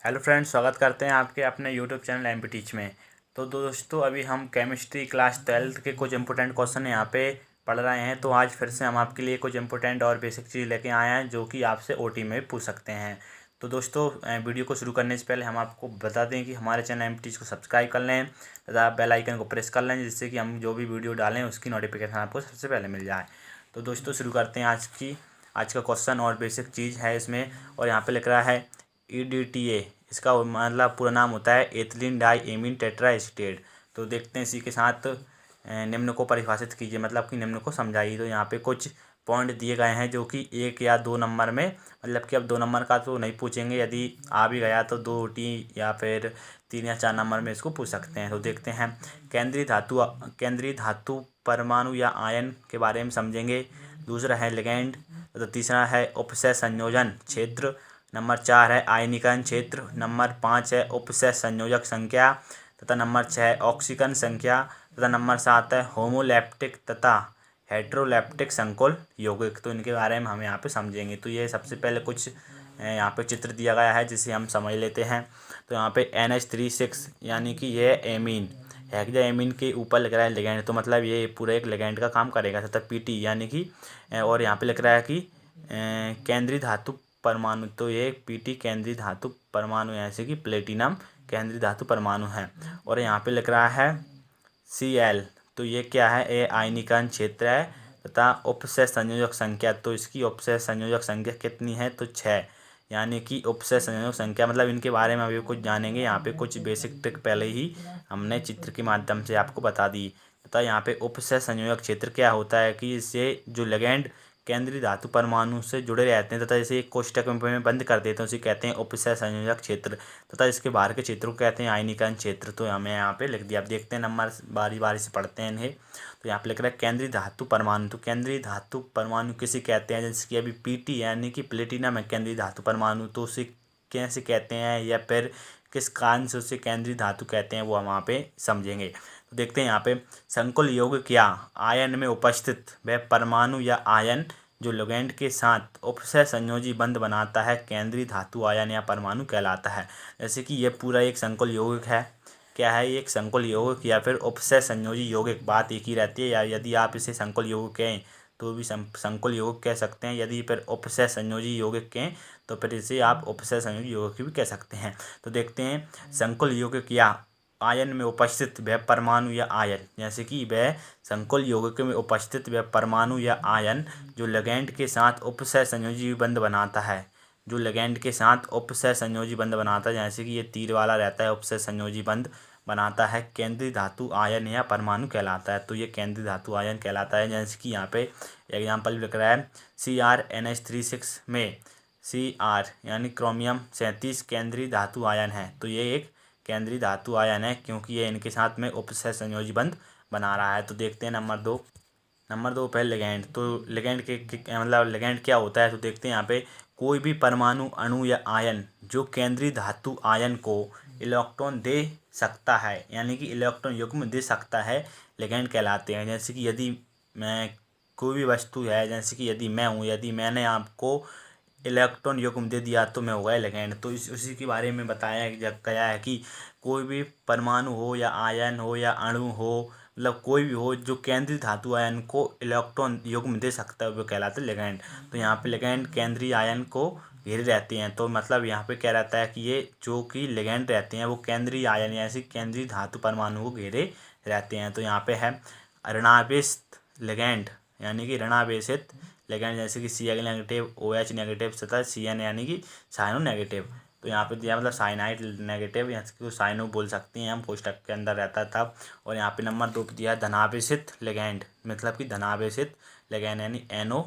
Hello friends, स्वागत करते हैं आपके अपने यूट्यूब चैनल एमपी टीच में। तो दोस्तों, अभी हम केमिस्ट्री क्लास 12th के कुछ इंपॉर्टेंट क्वेश्चन यहाँ पे पढ़ रहे हैं। तो आज फिर से हम आपके लिए कुछ इंपॉर्टेंट और बेसिक चीज़ लेके आए हैं जो कि आपसे ओटी में पूछ सकते हैं। तो दोस्तों, वीडियो को शुरू करने से पहले हम आपको बता दें कि हमारे चैनल एमपी टीच को सब्सक्राइब कर लें तथा बेल आइकन को प्रेस कर लें, जिससे कि हम जो भी वीडियो डालें उसकी नोटिफिकेशन आपको सबसे पहले मिल जाए। तो दोस्तों, शुरू करते हैं आज का क्वेश्चन और बेसिक चीज़ है इसमें। और यहाँ पे लिख रहा है EDTA, इसका मतलब पूरा नाम होता है ethylene diamine tetraacetate. तो देखते हैं इसी के साथ निम्न को परिभाषित कीजिए, मतलब कि निम्न को समझाइए। तो यहाँ पे कुछ पॉइंट दिए गए हैं जो कि 1 या 2 नंबर में, मतलब कि अब 2 नंबर का तो नहीं पूछेंगे, यदि आ भी गया तो 2 टी या फिर 3 या 4 नंबर में इसको पूछ सकते हैं। तो देखते हैं, केंद्रीय धातु परमाणु या आयन के बारे में समझेंगे। दूसरा है लिगैंड। तो तीसरा है उपसय संयोजन क्षेत्र। नंबर 4 है आयनीकरण क्षेत्र। नंबर 5 है उपसय संयोजक संख्या तथा नंबर 6 है ऑक्सीकरण संख्या तथा नंबर 7 है होमोलैप्टिक तथा हेट्रोलैप्टिक संकुल यौगिक। तो इनके बारे में हम यहाँ पे समझेंगे। तो ये सबसे पहले कुछ यहाँ पे चित्र दिया गया है जिसे हम समझ लेते हैं। तो यहाँ पे NH36 यानी कि ये एमीन हेक्सा एमीन के ऊपर लिख रहा है लिगैंड, तो मतलब ये पूरा एक लिगैंड का काम करेगा। तथा PT यानी कि और यहाँ पे लिख रहा है कि केंद्रीय धातु परमाणु, तो ये PT केंद्रीय धातु परमाणु जैसे कि प्लेटिनम केंद्रीय धातु परमाणु है। और यहाँ पे लिख रहा है Cl, तो ये क्या है, ये आयनीकरण क्षेत्र है। तथा उपसय संयोजक संख्या, तो इसकी उपसय संयोजक संख्या कितनी है, तो 6, यानी कि उपसय संयोजक संख्या, मतलब इनके बारे में अभी कुछ जानेंगे। यहाँ पे कुछ बेसिक ट्रिक पहले ही हमने चित्र के माध्यम से आपको बता दी। तथा यहाँ पे उपसय संयोजक क्षेत्र क्या होता है कि इससे जो लिगैंड केंद्रीय धातु परमाणु से जुड़े रहते हैं तथा इसे एक कोष्ठक में बंद कर देते हैं, उसे कहते हैं उपसय संयोजक क्षेत्र। तथा इसके बाहर के क्षेत्र को कहते हैं आयनीकरण क्षेत्र। तो हमें यहाँ पे लिख दिया। अब देखते हैं, नंबर बारी बारी से पढ़ते हैं इन्हें। तो यहाँ पे लिख रहा है केंद्रीय धातु परमाणु। तो केंद्रीय धातु परमाणु किसे कहते हैं, जैसे कि अभी PT यानी कि प्लेटिनम है केंद्रीय धातु परमाणु, तो उसे कैसे कहते हैं या फिर किस कारण से उसे केंद्रीय धातु कहते हैं, वो हम वहाँ पे समझेंगे। तो देखते हैं यहाँ पे, संकुल यौगिक या आयन में उपस्थित वह परमाणु या आयन जो लिगैंड के साथ उपसय संयोजी बंध बनाता है केंद्रीय धातु आयन या परमाणु कहलाता है। जैसे कि ये पूरा एक संकुल यौगिक है। क्या है ये, एक संकुल यौगिक या फिर उपसय संयोजी यौगिक, बात एक ही रहती है। या यदि आप इसे संकुल यौगिक कहें तो भी संकुल यौगिक कह सकते हैं, यदि फिर उपसय संयोजी यौगिक कहें तो फिर इसे आप उपसय संयोजी यौगिक भी कह सकते हैं। तो देखते हैं, संकुल यौगिक या आयन में उपस्थित वह परमाणु या आयन, जैसे कि वह संकुल यौगिक में उपस्थित वह परमाणु या आयन जो लिगैंड के साथ उपसय संयोजी बंध बनाता है, जो लिगैंड के साथ उपसय संयोजी बंध बनाता है, जैसे कि ये तीर वाला रहता है, उपसय संयोजी बंध बनाता है, केंद्रीय धातु आयन या परमाणु कहलाता है। तो ये केंद्रीय धातु आयन कहलाता है। जैसे कि यहाँ पे एग्जाम्पल लिख रहा है, CrNH36 में Cr यानी क्रोमियम 37 केंद्रीय धातु आयन है। तो ये एक केंद्रीय धातु आयन है क्योंकि ये इनके साथ में उपसय संयोजी बंध बना रहा है। तो देखते हैं नंबर 2 पे लिगैंड। तो लिगैंड के मतलब लिगैंड क्या होता है, तो देखते हैं यहाँ पे, कोई भी परमाणु अणु या आयन जो केंद्रीय धातु आयन को इलेक्ट्रॉन दे सकता है, यानी कि इलेक्ट्रॉन युग्म दे सकता है, लिगैंड कहलाते हैं। जैसे कि यदि मैं कोई भी वस्तु है, जैसे कि यदि मैं हूँ, यदि मैंने आपको इलेक्ट्रॉन युग्म दे दिया तो मैं हो गया लिगैंड। तो उसी के बारे में बताया गया है कि कोई भी परमाणु हो या आयन हो या अणु हो, मतलब कोई भी हो जो केंद्रीय धातु आयन को इलेक्ट्रॉन युग्म दे सकता है, वो कहलाता है लिगैंड। तो यहाँ पे लिगैंड केंद्रीय आयन को घेरे रहते हैं। तो मतलब यहाँ पे क्या रहता है कि ये जो कि लिगैंड रहते हैं वो केंद्रीय आयन यानी केंद्रीय धातु परमाणु को घेरे रहते हैं। तो यहाँ पे है ऋणावेशित लिगैंड, यानी कि ऋणावेशित लिगैंड, जैसे कि Cl नेगेटिव, OH नेगेटिव तथा Cn यानी कि साइनो नेगेटिव। तो यहाँ पे दिया मतलब साइनाइड नेगेटिव, या साइनो बोल सकते हैं हम, कोष्ठक के अंदर रहता था। और यहाँ पे नंबर 2 पे दिया धनावेशित लिगैंड, मतलब कि धनावेशित लिगैंड यानी NO+।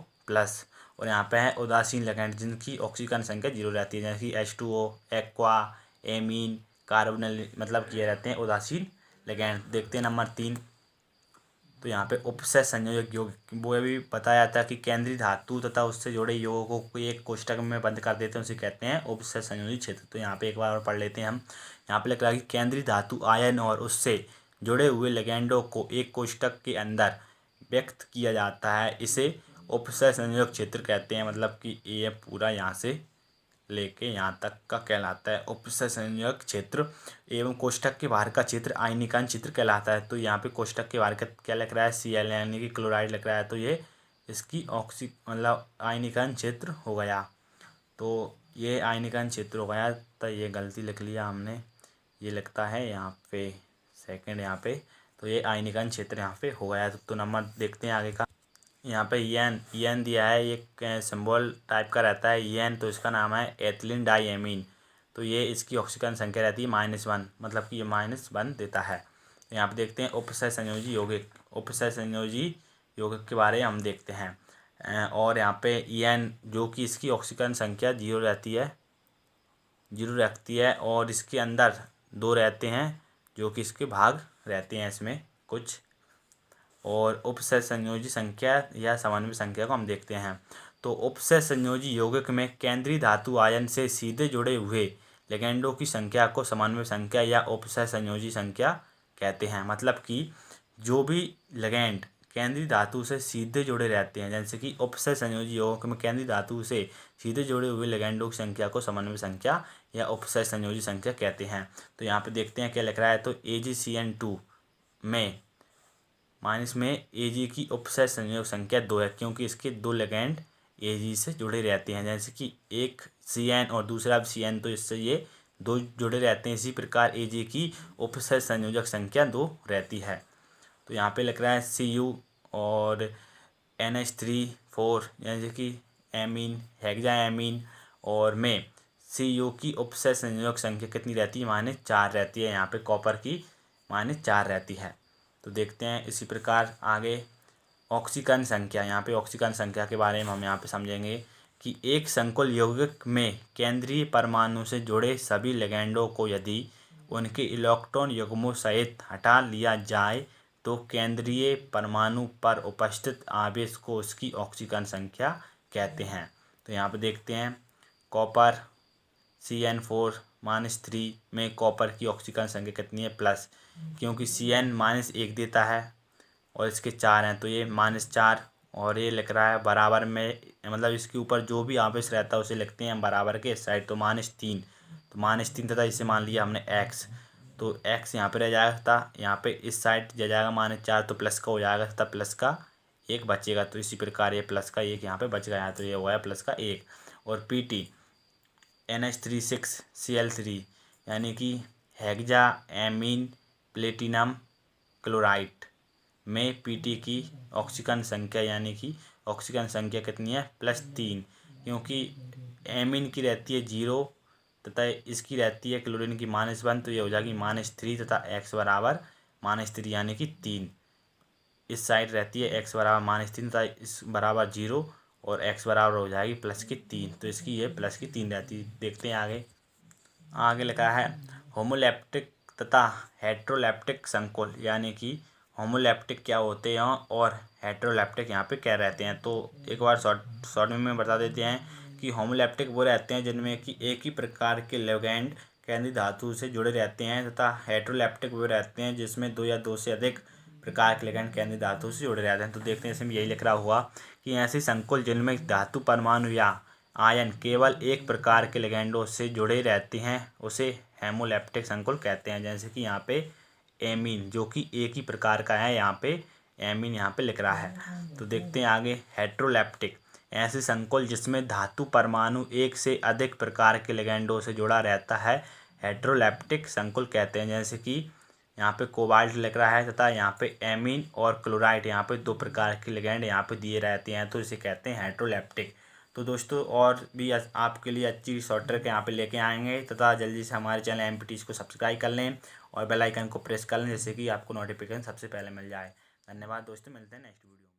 और यहाँ पे है उदासीन लिगैंड जिनकी ऑक्सीकरण संख्या 0 रहती है, जैसे कि H2O, एक्वा, एमीन, कार्बोनिल, मतलब किए रहते हैं उदासीन लिगैंड। देखते हैं नंबर 3। तो यहाँ पे उपसय संयोजक यौगिक, वो भी बताया था कि केंद्रीय धातु तथा उससे जुड़े यौगों को एक कोष्ठक में बंद कर देते हैं, उसे कहते हैं उपसय संयोजी क्षेत्र। तो यहाँ पे एक बार और पढ़ लेते हैं हम। यहाँ पे लिख रहा है कि केंद्रीय धातु आयन और उससे जुड़े हुए लिगैंडों को एक कोष्ठक के अंदर व्यक्त किया जाता है, इसे उपसय संयोजक क्षेत्र कहते हैं। मतलब कि ये पूरा यहाँ से लेके यहाँ तक का कहलाता है उपसंयोजक क्षेत्र एवं कोष्ठक के बाहर का क्षेत्र आयनीकरण क्षेत्र कहलाता है। तो यहाँ पे कोष्ठक के बाहर का क्या लिख रहा है, Cl यानी कि क्लोराइड लिख रहा है, तो ये इसकी मतलब आयनीकरण क्षेत्र हो गया। तो ये आयनीकरण क्षेत्र हो गया, तो ये गलती लिख लिया हमने, ये लिखता है यहाँ पे सेकंड यहाँ पे, तो ये आयनीकरण क्षेत्र यहाँ पे हो गया। तो नंबर देखते हैं आगे का। यहाँ पे EN दिया है, ये सिंबल टाइप का रहता है EN, तो इसका नाम है एथिलीन डाइएमीन। तो ये इसकी ऑक्सीकरण संख्या रहती है -1, मतलब कि ये -1 देता है। यहाँ पे देखते हैं उपसय संयोजी यौगिक, उपसय संयोजी यौगिक के बारे में हम देखते हैं। और यहाँ पे EN जो कि इसकी ऑक्सीकरण संख्या 0 रहती है, 0 रखती है, और इसके अंदर 2 रहते हैं जो कि इसके भाग रहते हैं इसमें कुछ। और उपसय संयोजी संख्या या समन्वय संख्या को हम देखते हैं। तो उपसय संयोजी यौगिक में केंद्रीय धातु आयन से सीधे जुड़े हुए लिगैंडों की संख्या को समन्वय संख्या या उपसय संयोजी संख्या कहते हैं। मतलब कि जो भी लिगैंड केंद्रीय धातु से सीधे जुड़े रहते हैं, जैसे कि उपसय संयोजी यौगिक में केंद्रीय धातु से सीधे जुड़े हुए लिगैंडों की संख्या को समन्वय संख्या या उपसय संयोजी संख्या कहते हैं। तो यहाँ पे देखते हैं क्या लिख रहा है। तो AgCN2 में माइनस में Ag की उपसय संयोग संख्या 2 है, क्योंकि इसके 2 लिगैंड Ag से जुड़े रहते हैं, जैसे कि एक CN और दूसरा CN, तो इससे ये 2 जुड़े रहते हैं। इसी प्रकार Ag की उपसय संयोजक संख्या 2 रहती है। तो यहाँ पे लिख रहा है Cu और NH3 4 जैसे कि एमीन, हेक्साएमीन, और में Cu की उपसय संयोजक संख्या कितनी रहती है, -4 रहती है। यहाँ पे कॉपर की -4 रहती है। तो देखते हैं इसी प्रकार आगे ऑक्सीकरण संख्या। यहाँ पे ऑक्सीकरण संख्या के बारे में हम यहाँ पे समझेंगे कि एक संकुल यौगिक में केंद्रीय परमाणु से जुड़े सभी लिगैंडों को यदि उनके इलेक्ट्रॉन युग्मों सहित हटा लिया जाए तो केंद्रीय परमाणु पर उपस्थित आवेश को उसकी ऑक्सीकरण संख्या कहते हैं। तो यहाँ पे देखते हैं कॉपर CN4 -3 में कॉपर की ऑक्सीकरण संख्या कितनी है, प्लस, क्योंकि CN -1 देता है और इसके 4 हैं, तो ये -4, और ये लिख रहा है बराबर में, मतलब इसके ऊपर जो भी आवेश रहता है उसे लिखते हैं हम बराबर के इस साइड। तो -3, तो -3 तथा इसे मान लिया हमने X, तो X यहाँ पे रह जाएगा तथा यहाँ पे इस साइड जा जाएगा -4, तो प्लस का हो जाएगा तथा प्लस का 1 बचेगा। तो इसी प्रकार ये प्लस का 1 यहाँ पे बच गया, तो ये हो गया प्लस का 1। और PT NH36Cl3 यानी कि हेक्साएमीन प्लेटिनम क्लोराइड में PT की ऑक्सीकरण संख्या यानी कि ऑक्सीकरण संख्या कितनी है, +3, क्योंकि एमीन की रहती है 0 तथा इसकी रहती है क्लोरीन की -1, तो ये हो जाएगी -3 तथा X बराबर -3 यानी कि 3। इस साइड रहती है X बराबर -3 तथा इस बराबर 0, और X बराबर हो जाएगी +3, तो इसकी ये +3 रहती है। देखते हैं आगे लिखा है होमोलैप्टिक तथा हेट्रोलैप्टिक संकुल, यानी कि होमोलैप्टिक क्या होते हैं और हेट्रोलैप्टिक यहाँ पे क्या रहते हैं। तो एक बार शॉर्ट में बता देते हैं कि होमोलैप्टिक वो रहते हैं जिनमें कि एक ही प्रकार के लिगैंड केंद्रीय धातु से जुड़े रहते हैं, तथा हेट्रोलैप्टिक वो रहते हैं जिसमें 2 या 2 से अधिक प्रकार के लिगैंड केंद्रीय धातु से जुड़े रहते हैं। तो देखते हैं इसमें यही लिख रहा हुआ कि ऐसे संकुल जिनमें धातु परमाणु या आयन केवल एक प्रकार के लिगैंडों से जुड़े रहते हैं उसे हेमोलैप्टिक संकुल कहते हैं। जैसे कि यहाँ पे एमीन जो कि एक ही प्रकार का है, यहाँ पे एमीन यहाँ पे लिख रहा है। तो देखते हैं आगे हेट्रोलैप्टिक, ऐसे संकुल जिसमें धातु परमाणु एक से अधिक प्रकार के लिगैंडों से जुड़ा रहता है हेट्रोलैप्टिक संकुल कहते हैं। जैसे कि यहाँ पे कोबाल्ट लिख रहा है तथा यहाँ पे एमीन और क्लोराइड यहाँ पे 2 प्रकार के लिगैंड यहाँ पे दिए रहते हैं, तो इसे कहते हैं हेट्रोलैप्टिक। तो दोस्तों और भी आपके लिए अच्छी शॉर्ट ट्रिक यहाँ पे लेके आएंगे, तथा जल्दी से हमारे चैनल MPTeach को सब्सक्राइब कर लें और बेल आइकन को प्रेस कर लें, जिससे कि आपको नोटिफिकेशन सबसे पहले मिल जाए। धन्यवाद दोस्तों, मिलते हैं नेक्स्ट वीडियो।